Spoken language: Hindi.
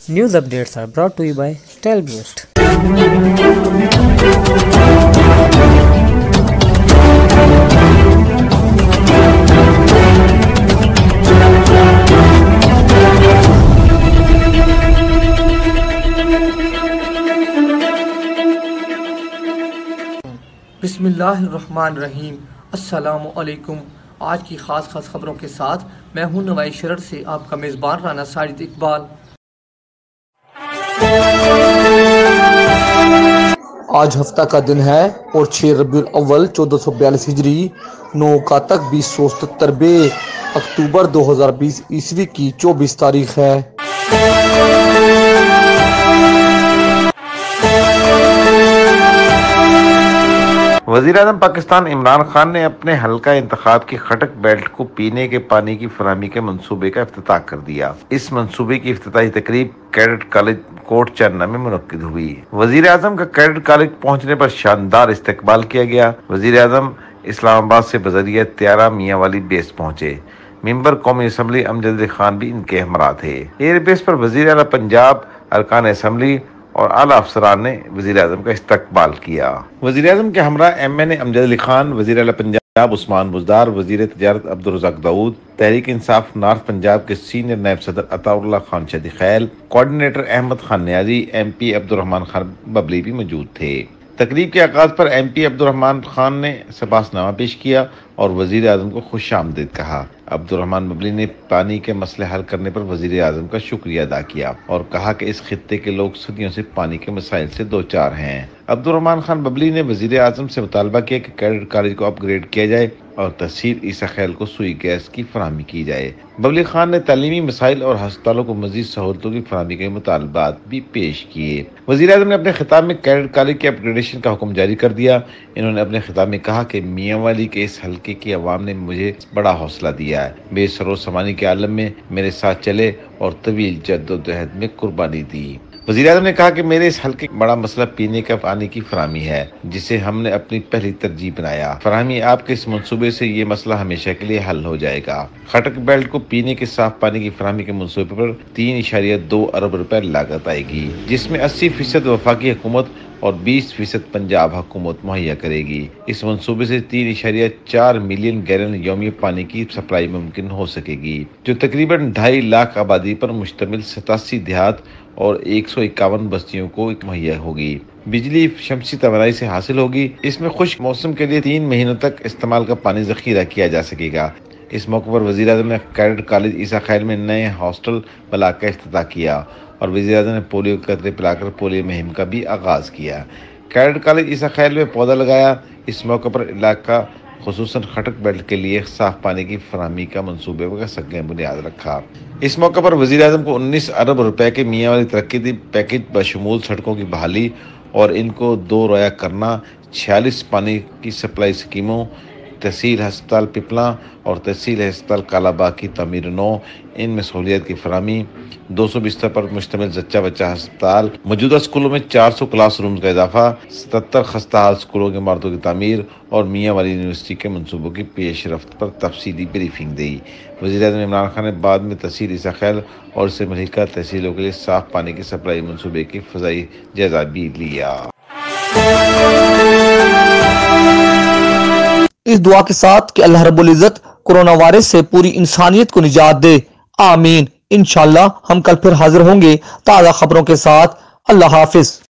News updates are brought to you by Stelboost. बिस्मिल्लाहिर्रहमानिर्रहीम। अस्सलामु अलैकुम। आज की ख़ास खबरों के साथ मैं हूं नवाई शरर से आपका मेज़बान राना साजिद इकबाल। आज हफ्ता का दिन है और 6 रबीउल अव्वल 1442 हिजरी 9 का तक 2077 अक्टूबर 2020 ईस्वी की 24 तारीख है। वज़ीर-ए-आज़म पाकिस्तान इमरान खान ने अपने हल्का इंतखाब की खटक बेल्ट को पीने के पानी की फराहमी के मंसूबे का इफ्तिताह कर दिया। इस मंसूबे की इफ्तिताही तकरीब कैडेट कॉलेज कोट चन्ना में मुनक्किद हुई। वज़ीर-ए-आज़म का कैडेट कॉलेज पहुंचने पर शानदार इस्तकबाल किया गया। वज़ीर-ए-आज़म इस्लामाबाद से बजरिया त्यारा मियाँ वाली बेस पहुंचे। मेंबर कौमी असम्बली अमजद अली खान भी इनके हमरा थे। एयरबेस पर वज़ीर आला पंजाब, अरकान असम्बली और आला अफसरान ने वज़ीर-ए-आज़म का इस्तकबाल किया। वज़ीर-ए-आज़म के हमरा MNA अमजद अली खान, वज़ीर आला पंजाब उस्मान बुज़दार, वज़ीर तजारत अब्दुल रज़ाक दाऊद, तहरीक इंसाफ नॉर्थ पंजाब के सीनियर नायब सदर अताउल्लाह खान शादी खैल, कोऑर्डिनेटर अहमद खान न्याजी, MP अब्दुर्रहमान खान बबली भी मौजूद थे। तकरीब के आगाज पर MP अब्दुर्रहमान खान ने सबासनामा पेश किया और वज़ीर-ए-आज़म को खुशामदीद कहा। अब्दुर्रहमान बबली ने पानी के मसले हल करने पर वज़ीर-ए-आज़म का शुक्रिया अदा किया और कहा कि इस खित्ते के लोग सदियों से पानी के मसाइल से दो चार हैं। अब्दुर्रहमान खान बबली ने वज़ीर-ए-आज़म से मुतालबा किया कि कैडेट कॉलेज को अपग्रेड किया जाए और तहसील ईसा खैल को सुई गैस की फराहमी की जाए। बबली खान ने तालीमी मसाइल और अस्पतालों को मजीद सहूलतों की फराहमी के मुतालबात भी पेश किए। वज़ीर-ए-आज़म ने अपने खिताब में कैडेट कॉलेज के अपग्रेडेशन का हुक्म जारी कर दिया। इन्होंने अपने खिताब में कहा कि मियाँ वाली के इस हल्के की अवाम ने मुझे बड़ा हौसला दिया है, बेसरो समानी के आलम में मेरे साथ चले और तवील जद्दोजहद में कुर्बानी दी। वज़ीर-ए-आज़म ने कहा कि मेरे इस हल्के का बड़ा मसला पीने का पानी की फराहमी है, जिसे हमने अपनी पहली तरजीह बनाया। फराहमी आपके इस मंसूबे से ये मसला हमेशा के लिए हल हो जाएगा। खटक बेल्ट को पीने के साफ पानी की फराहमी के मंसूबे पर 3.2 अरब रुपए लागत आएगी, जिसमें 80% वफाकी हुकूमत और 20% पंजाब हुकूमत मुहैया करेगी। इस मंसूबे से 3.4 मिलियन गैलन यौमी पानी की सप्लाई मुमकिन हो सकेगी, जो तकरीबन 2.5 लाख आबादी पर मुश्तमिल 87 देहात और 151 बस्तियों को मुहैया होगी। बिजली शमसी तवानाई से हासिल होगी। इसमें खुश्क मौसम के लिए 3 महीनों तक इस्तेमाल का पानी जखीरा किया जा सकेगा। इस मौके पर वज़ीर-ए-आज़म ने कैडेट कॉलेज ईसा खैल में नए हॉस्टल ब्लॉक का इफ्तिताह किया और वज़ीर-ए-आज़म ने पोलियो के कतरे पिलाकर पोलियो मुहिम का भी आगाज किया। कैडेट कॉलेज ईसा खैल में पौधा लगाया। इस मौके पर इलाका खुसूसन खटक बेल्ट के लिए साफ पानी की फराहमी का मंसूबे का सगें बुनियाद रखा। इस मौके पर वज़ीर-ए-आज़म को 19 अरब रुपए के मियाँ वाली तरक्की पैकेज बशमूल सड़कों की बहाली और इनको 2 रोया करना, 46 पानी की सप्लाई स्कीमों, तहसील हस्पताल पिपला और तहसील हस्पताल कालाबाग की तमीर 9, इनमें सहूलियत की फराहमी, 200 बिस्तर पर मुश्तमिल जच्चा बच्चा अस्पताल, मौजूदा स्कूलों में 400 क्लास रूम का इजाफा, 77 खस्ता हाल स्कूलों की इमारतों की तामीर और मियाँ वाली यूनिवर्सिटी के मनसूबों की पेशरफ्त पर तफसीली ब्रीफिंग दी। वज़ीर-ए-आज़म इमरान खान ने बाद में तहसील ईसा खैल और इससे मुल्हिका तहसीलों के लिए साफ पानी की सप्लाई मनसूबे की फ़ज़ाई जायजा भी लिया। इस दुआ के साथ कि अल्लाह रब्बुल इज़्ज़त कोरोना वायरस से पूरी इंसानियत को निजात दे, आमीन। इंशाअल्लाह हम कल फिर हाजिर होंगे ताज़ा खबरों के साथ। अल्लाह हाफिज।